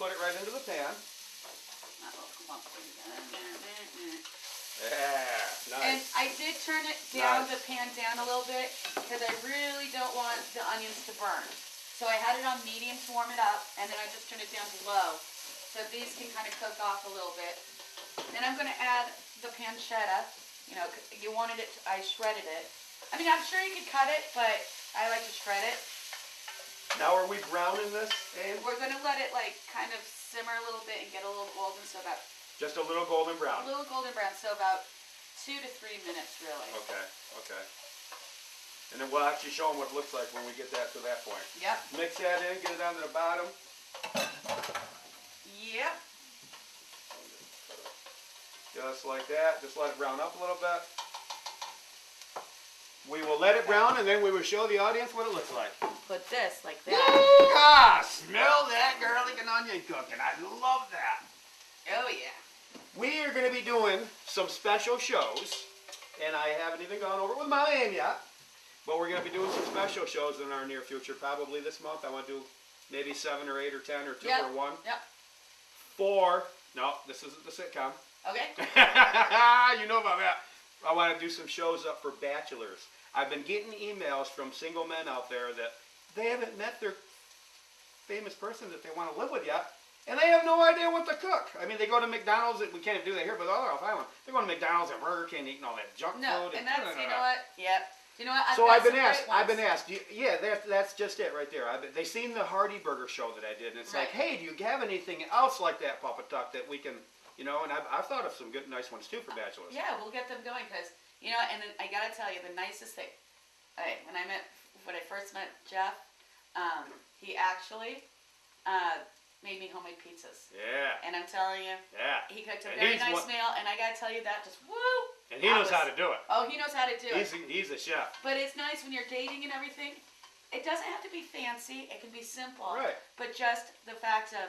put it right into the pan. That little clump thing. Yeah, nice. And I did turn it down, the pan down a little bit, because I really don't want the onions to burn. So I had it on medium to warm it up, and then I just turned it down to low. So these can kind of cook off a little bit. Then I'm going to add the pancetta. You know, you wanted it, I shredded it. I mean, I'm sure you could cut it, but I like to shred it. Now are we browning this, Abe? We're going to let it like kind of simmer a little bit and get a little golden, so about... Just a little golden brown. A little golden brown, so about 2 to 3 minutes, really. Okay, okay. And then we'll actually show them what it looks like when we get that to that point. Yep. Mix that in, get it down to the bottom. Yep. Just like that. Just let it brown up a little bit. We will let it brown, and then we will show the audience what it looks like. Put this like that. Ah, smell that garlic and onion cooking. I love that. Oh, yeah. We are going to be doing some special shows, and I haven't even gone over it with Mama Ann yet, but we're going to be doing some special shows in our near future, probably this month. I want to do maybe 7 or 8 or 10 or 2 or 1. Yep. 4, no, this isn't the sitcom. Okay. You know about that. I want to do some shows up for bachelors. I've been getting emails from single men out there that they haven't met their famous person that they want to live with yet. And they have no idea what to cook. I mean, they go to McDonald's. We can't do that here, but they're off island. They're going to McDonald's and Burger King, eating all that junk food. And that's, you know what? Yep. You know what? So I've been asked. Yeah, that's just it right there. They seen the Hardy Burger show that I did, and it's like, hey, do you have anything else like that, PapaTuck, that we can, you know? And I've thought of some good, nice ones too for bachelors. Yeah, we'll get them going because, you know, and then I gotta tell you, the nicest thing. When I first met Jeff, he actually. Made me homemade pizzas. Yeah. And I'm telling you, he cooked a and very nice meal, and I gotta tell you that just woo. And he knows how to do it. Oh, he knows how to do it. He's a chef. But it's nice when you're dating and everything. It doesn't have to be fancy. It can be simple. Right. But just the fact of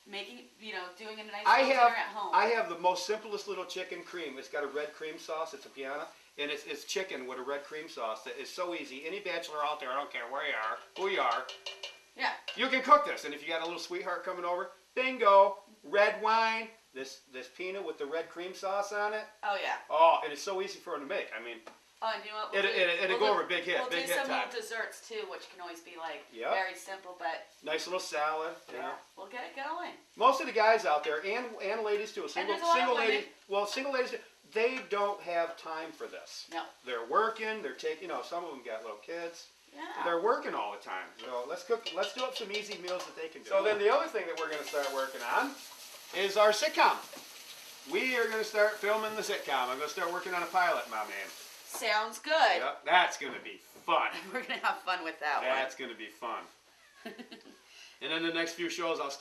making, you know, doing a nice dinner at home. I have the most simplest little chicken cream. It's got a red cream sauce. It's a piana. And it's chicken with a red cream sauce that is so easy. Any bachelor out there, I don't care where you are, who you are, yeah, you can cook this. And if you got a little sweetheart coming over, bingo, red wine, this pina with the red cream sauce on it. Oh, yeah. Oh, and it's so easy for them to make. I mean, oh, and you know what? It'll go over big hit. We'll big do hit some time. little desserts, too, which can always be, like, very simple, but... Nice little salad, you know. We'll get it going. Most of the guys out there, and ladies, too, single ladies, they don't have time for this. No. They're working, they're taking, you know, some of them got little kids. Yeah. They're working all the time. So let's do up some easy meals that they can do. So then the other thing that we're going to start working on is our sitcom. We are going to start filming the sitcom. I'm going to start working on a pilot, my man. Sounds good. Yep, that's going to be fun. We're going to have fun with that one. That's going to be fun. And then the next few shows, I'm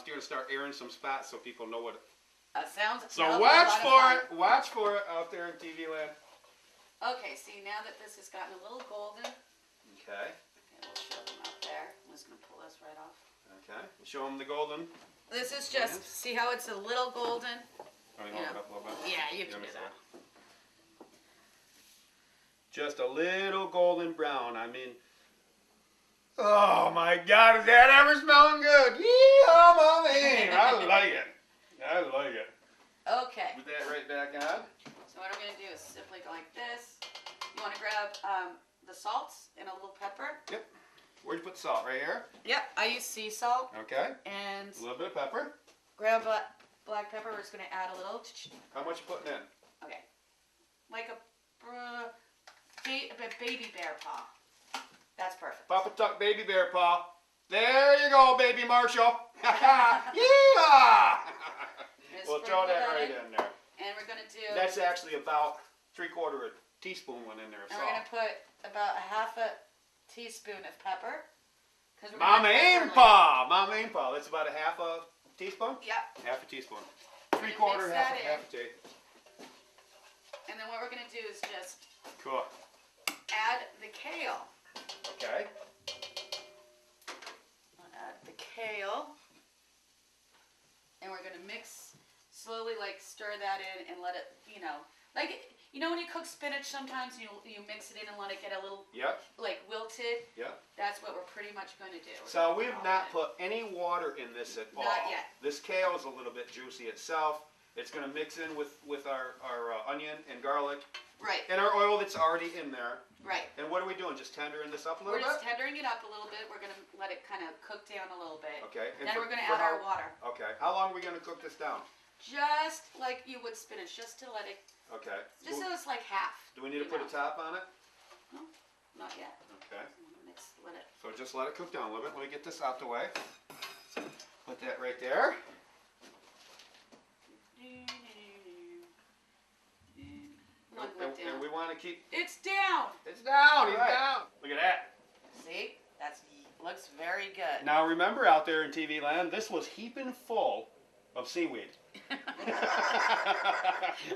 going to start airing some spots so people know what. Sounds. So watch for it. Watch for it out there in TV land. Okay. See, now that this has gotten a little golden. Okay. We'll show them out there. I'm just going to pull this right off. Okay. Show them the golden. This is just, see how it's a little golden? Oh, you want it up a little bit? Yeah, you can do that. Just a little golden brown. I mean, oh my God, is that ever smelling good? Yeehaw, mommy! I like it. I like it. Okay. Put that right back on. So what I'm going to do is simply go like this. You want to grab the salts and a little pepper. Yep. Where'd you put the salt? Right here? Yep. I use sea salt. Okay. And a little bit of pepper. Grab black pepper. We're just going to add a little. How much you putting in? Okay. Like a baby bear paw. That's perfect. PapaTuck baby bear paw. There you go, baby Marshall. Yeah! We'll throw that right in there. And we're going to do... That's actually about 3/4 teaspoon went in there of salt. And we're going to put about a half a teaspoon of pepper. Mama aim paw! Mama aim paw. That's about a half a teaspoon? Yep. Half a teaspoon. 3/4, half a teaspoon. And then what we're going to do is just... Cool. Add the kale. Okay. I'll add the kale. And we're going to mix, slowly like stir that in and let it, you know, Like, you know when you cook spinach sometimes you mix it in and let it get a little Yep. like wilted? Yep. That's what we're pretty much going to do. So we've not put any water in this at all. Not yet. This kale is a little bit juicy itself. It's going to mix in with our onion and garlic. Right. And our oil that's already in there. Right. And what are we doing? Just tendering this up a little We're bit? just tendering it up a little bit. We're going to let it kind of cook down a little bit. Okay. And Then we're going to add our water. Okay. How long are we going to cook this down? Just like you would spinach, just to let it, Okay. just so it's like half. Do we need to put a top on it? No, not yet. Okay. Let it. So just let it cook down a little bit. Let me get this out the way. Put that right there. And we want to keep... It's down. It's down. He's down. Look at that. See? That looks very good. Now remember out there in TV land, this was heaping full of seaweed.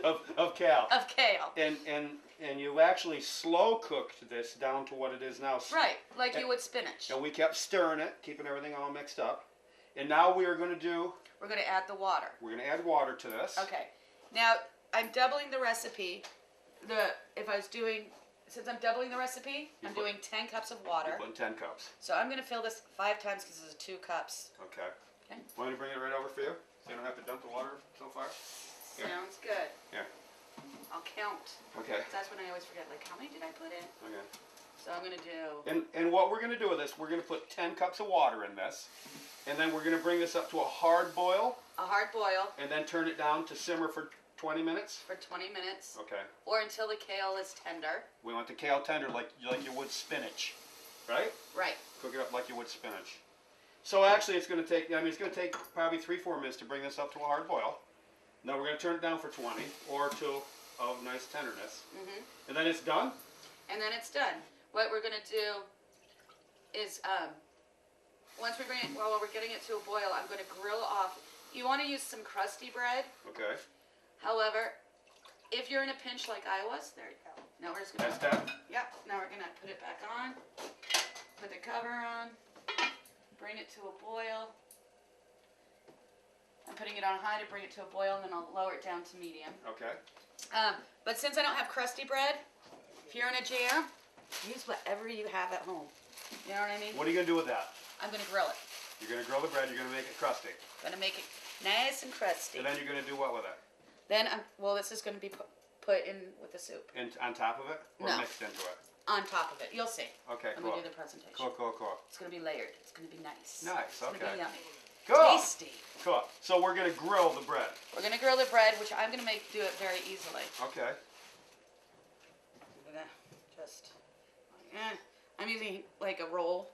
of kale. Of kale. And you actually slow cooked this down to what it is now. Right, like you would spinach. And we kept stirring it, keeping everything all mixed up. And now we are going to do... We're going to add the water. We're going to add water to this. Okay. Now, I'm doubling the recipe. Since I'm doubling the recipe, I'm doing 10 cups of water. You're putting 10 cups. So I'm going to fill this 5 times because this is 2 cups. Okay. Okay. Want me to bring it right over for you? So you don't have to dump the water so far? Here. Sounds good. Here. I'll count. Okay. That's when I always forget, like, how many did I put in? Okay. So I'm going to do... And what we're going to do with this, we're going to put 10 cups of water in this. And then we're going to bring this up to a hard boil. A hard boil. And then turn it down to simmer for 20 minutes. For 20 minutes. Okay. Or until the kale is tender. We want the kale tender like you would spinach. Right? Right. Cook it up like you would spinach. So actually it's going to take, it's going to take probably 3-4 minutes to bring this up to a hard boil. Now we're going to turn it down for 20 or to a nice tenderness. Mm-hmm. And then it's done? And then it's done. What we're going to do is, once we bring it, while we're getting it to a boil, I'm going to grill off. You want to use some crusty bread. Okay. However, if you're in a pinch like I was, there you go. Now we're just going to... That's done? Yep. Now we're going to put it back on. Put the cover on. Bring it to a boil. I'm putting it on high to bring it to a boil, and then I'll lower it down to medium. Okay. But since I don't have crusty bread, if you're in a jam, use whatever you have at home. You know what I mean? What are you going to do with that? I'm going to grill it. You're going to grill the bread, you're going to make it crusty. I'm going to make it nice and crusty. And then you're going to do what with it? Then, this is going to be put in with the soup. On top of it? Or No. mixed into it? On top of it. You'll see. Okay, Let cool. me do the presentation. Cool. It's going to be layered. It's going to be nice. Nice, It's going to okay. be yummy. Cool. Tasty. Cool. So we're going to grill the bread. We're going to grill the bread, which I'm going to do it very easily. Okay. I'm going to just... I'm using like a roll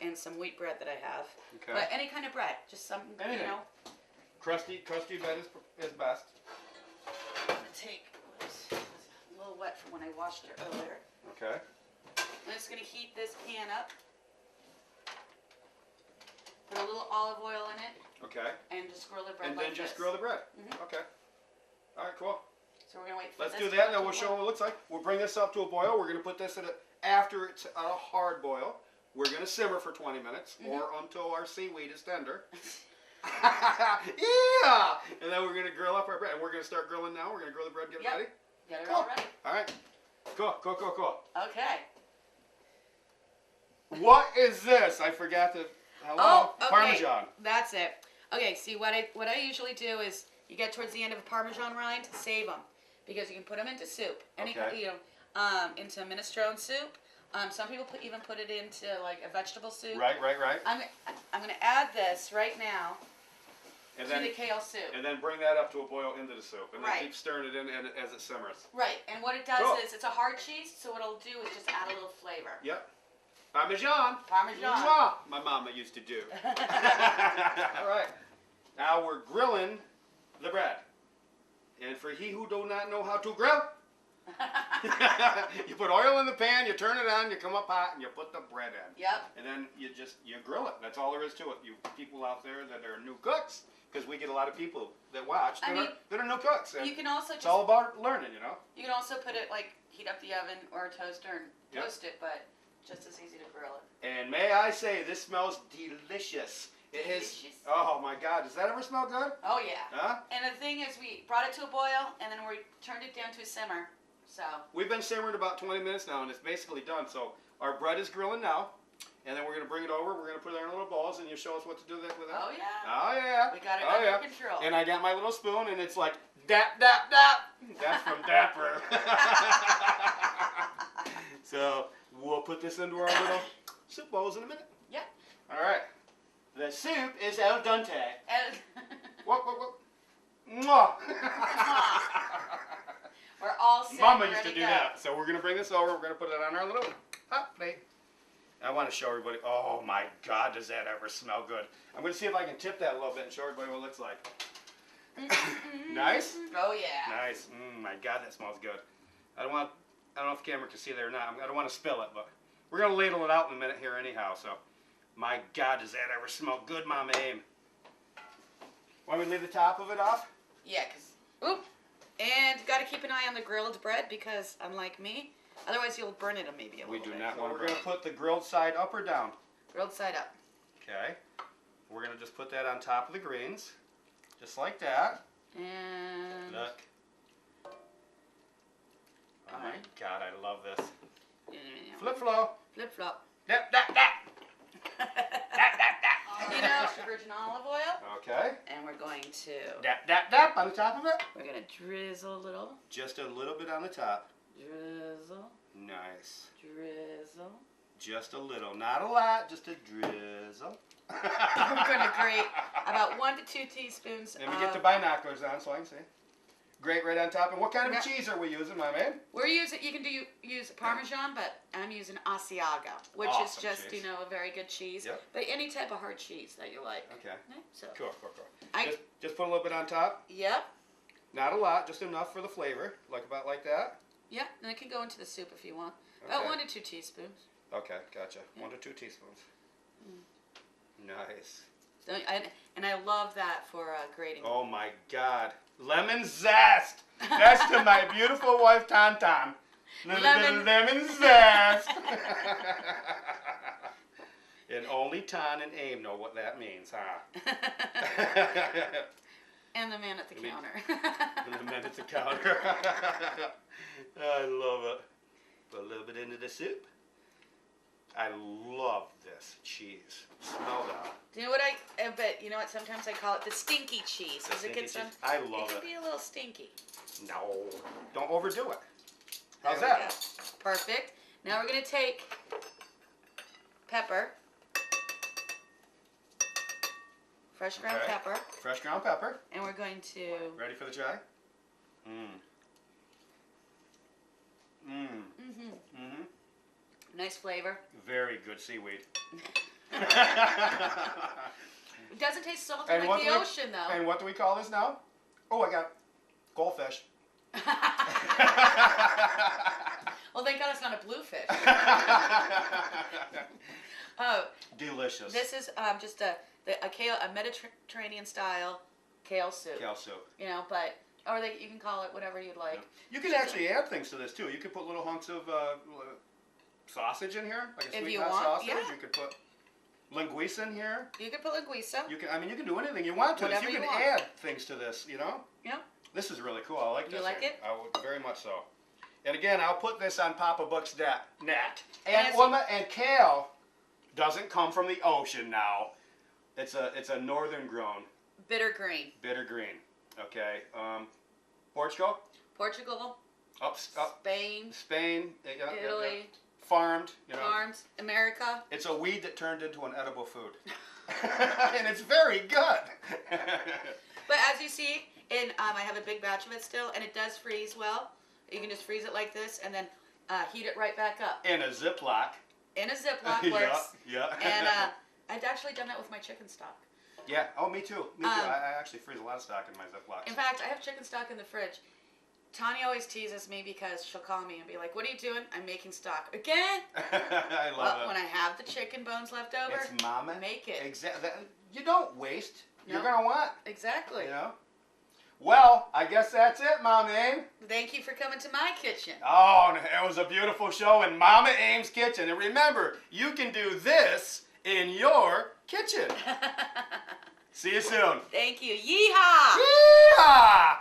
and some wheat bread that I have. Okay. But any kind of bread. Just some, Anything. you know. Crusty bread is best. I'm going to take... It was a little wet from when I washed it earlier. Okay. I'm just going to heat this pan up. Put a little olive oil in it. Okay. And just grill the bread And like then just this. grill the bread. Mhm. Okay. All right, cool. So we're going to wait for Let's this do that, to and we'll show what it looks like. We'll bring this up to a boil. We're going to put this after it's at a hard boil. We're going to simmer for 20 minutes or until our seaweed is tender. Yeah! And then we're going to grill up our bread. And we're going to start grilling now. We're going to grill the bread, get it ready. Get it Cool. all ready. All right. Cool. Okay. What is this? I forgot to... Hello? Oh, okay. Parmesan. That's it. Okay, see, what I usually do is you get towards the end of a Parmesan rind, save them. Because you can put them into soup. Okay. Into minestrone soup. Some people even put it into like a vegetable soup. Right. I'm going to add this right now And to then, the kale soup. and then bring that up to a boil into the soup. And then Right. keep stirring it in as it simmers. Right, and what it does Cool. is it's a hard cheese, so what it'll do is just add a little flavor. Yep. Parmesan. Parmesan. Mwah. My mama used to do. All right. Now we're grilling the bread. And for he who do not know how to grill, you put oil in the pan, you turn it on, you come up hot, and you put the bread in. Yep. And then you grill it. That's all there is to it. You people out there that are new cooks, because we get a lot of people that watch that are new cooks. And You can also it's all about learning, you know. You can also put it like heat up the oven or a toaster and toast it, but just as easy to grill it. And may I say, this smells delicious. It is. Delicious. Oh my God, does that ever smell good? Oh yeah. Huh? And the thing is, we brought it to a boil, and then we turned it down to a simmer. So. We've been simmering about 20 minutes now, and it's basically done. So our bread is grilling now, and then we're going to bring it over. We're going to put it in our little balls, and you show us what to do with that. Oh yeah. Oh yeah. We got it oh, under yeah. control. And I got my little spoon, and it's like dap dap dap. That's from Dapper. So we'll put this into our little soup bowls in a minute. Yep. All right. The soup is al dente. Whoop whoop whoop. Mwah. We're all set. Mama and used to ready do go. that. So we're going to bring this over. We're going to put it on our little hot plate. I want to show everybody. Oh my God, does that ever smell good? I'm going to see if I can tip that a little bit and show everybody what it looks like. Nice? Oh yeah. Nice. My God, that smells good. I don't know if the camera can see that or not. I don't want to spill it, but we're going to ladle it out in a minute here anyhow. So, my God, does that ever smell good, Mama Aim? Want me to leave the top of it off? Yeah, cause and got to keep an eye on the grilled bread because unlike me, otherwise you'll burn it maybe a little bit. We do not want to. We're going to put the grilled side up or down. Grilled side up. Okay. We're going to just put that on top of the greens, just like that. And look. Oh my God, I love this. Flip flow. Flip flop. Dap dap dap. You know, virgin olive oil. Okay. And we're going to Dap dap dap on the top of it. We're gonna drizzle a little. Just a little bit on the top. Drizzle. Nice. Drizzle. Just a little, not a lot, just a drizzle. We're gonna grate about 1 to 2 teaspoons. Let me get the binoculars on so I can see. Grate right on top. And what kind of cheese are we using, my man? We're using. You can use Parmesan, but I'm using Asiago, which is just cheese. A very good cheese. Yep. But any type of hard cheese that you like. Okay. So. Cool. Just put a little bit on top. Yep. Not a lot, just enough for the flavor, about like that. Yep. And it can go into the soup if you want. Okay. About 1 to 2 teaspoons. Okay, gotcha. Yep. 1 to 2 teaspoons. Nice. So, and I love that for grating. Oh my God. Lemon zest. That's to my beautiful wife, Tantan. Lemon zest. And only Tan and Aim know what that means, huh? And the man at the counter. And the man at the counter. I love it. Put a little bit into the soup. I love this cheese. Smell that. Do you know what but you know what, sometimes I call it the stinky cheese. Because it gets I love it. It can be a little stinky. No, don't overdo it. How's There we that? go. Perfect. Now we're going to take pepper. Fresh ground pepper. Fresh ground pepper. And we're going to... Ready for the try? Nice flavor. Very good seaweed. It doesn't taste salty like the ocean, though. And what do we call this now? Oh, I got goldfish. Well, thank God it's not a bluefish. Delicious. This is just a Mediterranean style kale soup. Kale soup. You know, you can call it whatever you'd like. Yeah. You can actually add things to this too. You could put little hunks of sausage in here, like a sweet hot sausage. Yeah. You could put linguiça in here. You could put linguiça. You can do anything you want to this. You can add things to this, you know? Yeah. This is really cool. I like this. You like it? I would very much so. And again, I'll put this on PapaTucks.net. And kale doesn't come from the ocean now. It's a northern grown. Bitter green. Bitter green. Okay. Portugal. Up. Spain. Italy. Farmed. Farms. America. It's a weed that turned into an edible food. And it's very good. But as you see, I have a big batch of it still, and it does freeze well. You can just freeze it like this, and then heat it right back up. In a Ziploc. In a Ziploc works. Yeah. And I've actually done that with my chicken stock. Yeah. Oh, me too. I actually freeze a lot of stock in my Ziplocs. In fact, I have chicken stock in the fridge. Tanya always teases me because she'll call me and be like, "What are you doing?" "I'm making stock." "Again?" I love it. When I have the chicken bones left over, it's mama. Make it. Exactly. You don't waste. No. You're gonna want. Exactly. You know. Well, I guess that's it, Mama Aim. Thank you for coming to my kitchen. Oh, it was a beautiful show in Mama Aim's kitchen. And remember, you can do this in your kitchen. See you soon. Thank you. Yeehaw! Yeehaw!